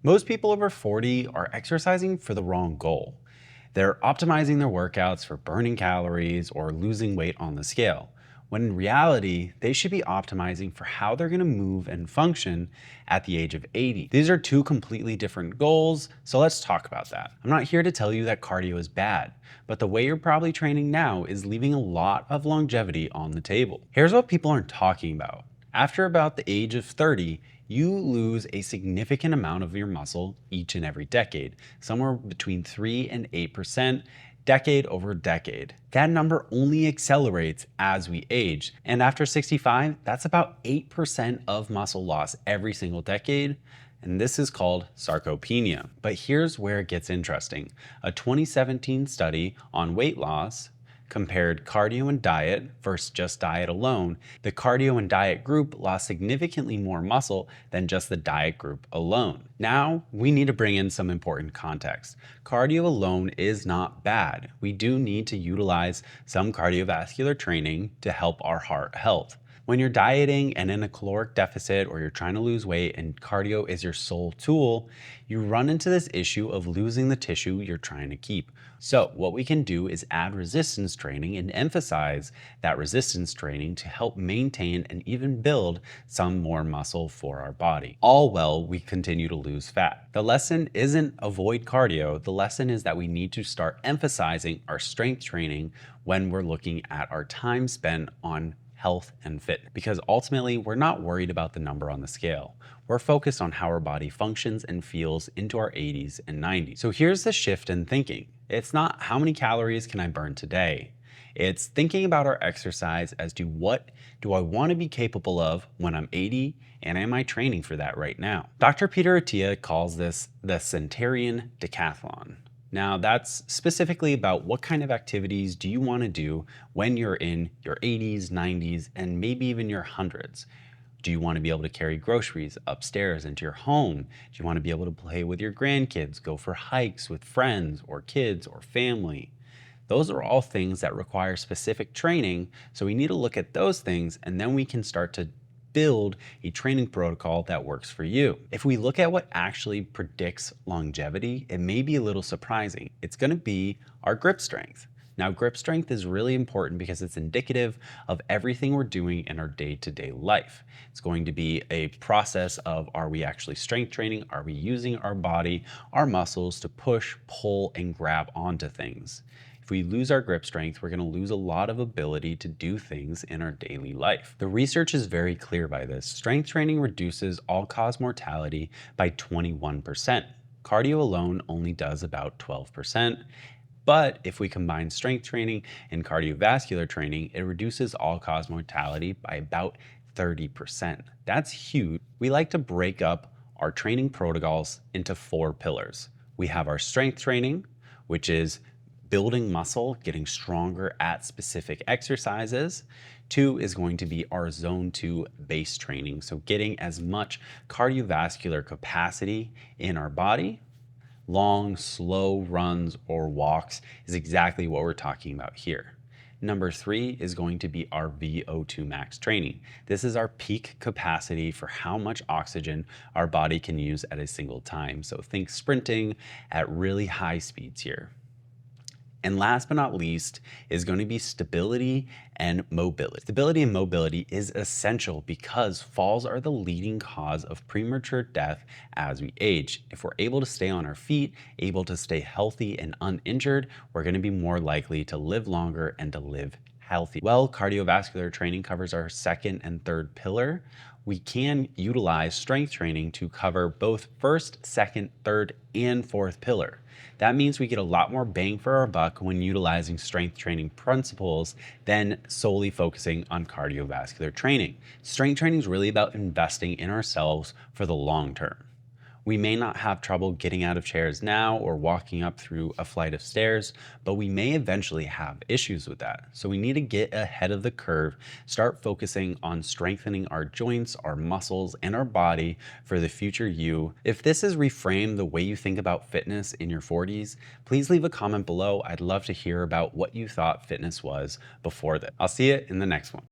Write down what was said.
Most people over 40 are exercising for the wrong goal. They're optimizing their workouts for burning calories or losing weight on the scale, when in reality, they should be optimizing for how they're going to move and function at the age of 80. These are two completely different goals, so let's talk about that. I'm not here to tell you that cardio is bad, but the way you're probably training now is leaving a lot of longevity on the table. Here's what people aren't talking about. After about the age of 30, you lose a significant amount of your muscle each and every decade, somewhere between 3 and 8%, decade over decade. That number only accelerates as we age. And after 65, that's about 8% of muscle loss every single decade. And this is called sarcopenia. But here's where it gets interesting. A 2017 study on weight loss compared cardio and diet versus just diet alone. The cardio and diet group lost significantly more muscle than just the diet group alone. Now, we need to bring in some important context. Cardio alone is not bad. We do need to utilize some cardiovascular training to help our heart health. When you're dieting and in a caloric deficit, or you're trying to lose weight and cardio is your sole tool, you run into this issue of losing the tissue you're trying to keep. So what we can do is add resistance training and emphasize that resistance training to help maintain and even build some more muscle for our body. All while we continue to lose fat. The lesson isn't avoid cardio. The lesson is that we need to start emphasizing our strength training when we're looking at our time spent on health and fit, because ultimately we're not worried about the number on the scale. We're focused on how our body functions and feels into our 80s and 90s. So here's the shift in thinking. It's not how many calories can I burn today. It's thinking about our exercise as to what do I want to be capable of when I'm 80, and am I training for that right now? Dr. Peter Attia calls this the centenarian decathlon. Now that's specifically about what kind of activities do you want to do when you're in your 80s, 90s, and maybe even your hundreds. Do you want to be able to carry groceries upstairs into your home? Do you want to be able to play with your grandkids, go for hikes with friends or kids or family? Those are all things that require specific training, so we need to look at those things, and then we can start to build a training protocol that works for you. If we look at what actually predicts longevity, it may be a little surprising. It's going to be our grip strength. Now, grip strength is really important because it's indicative of everything we're doing in our day-to-day life. It's going to be a process of, are we actually strength training? Are we using our body, our muscles to push, pull, and grab onto things? If we lose our grip strength, we're going to lose a lot of ability to do things in our daily life. The research is very clear by this. Strength training reduces all-cause mortality by 21%. Cardio alone only does about 12%. But if we combine strength training and cardiovascular training, it reduces all-cause mortality by about 30%. That's huge. We like to break up our training protocols into 4 pillars. We have our strength training, which is building muscle, getting stronger at specific exercises. 2 is going to be our zone 2 base training, so getting as much cardiovascular capacity in our body. Long, slow runs or walks is exactly what we're talking about here. Number 3 is going to be our VO2 max training. This is our peak capacity for how much oxygen our body can use at a single time. So think sprinting at really high speeds here. And last but not least is going to be stability and mobility. Stability and mobility is essential because falls are the leading cause of premature death as we age. If we're able to stay on our feet, able to stay healthy and uninjured, we're going to be more likely to live longer and to live healthy. Well, cardiovascular training covers our 2nd and 3rd pillar. We can utilize strength training to cover both 1st, 2nd, 3rd, and 4th pillar. That means we get a lot more bang for our buck when utilizing strength training principles than solely focusing on cardiovascular training. Strength training is really about investing in ourselves for the long term. We may not have trouble getting out of chairs now or walking up through a flight of stairs, but we may eventually have issues with that. So we need to get ahead of the curve, start focusing on strengthening our joints, our muscles, and our body for the future you. If this has reframed the way you think about fitness in your 40s, please leave a comment below. I'd love to hear about what you thought fitness was before this. I'll see you in the next one.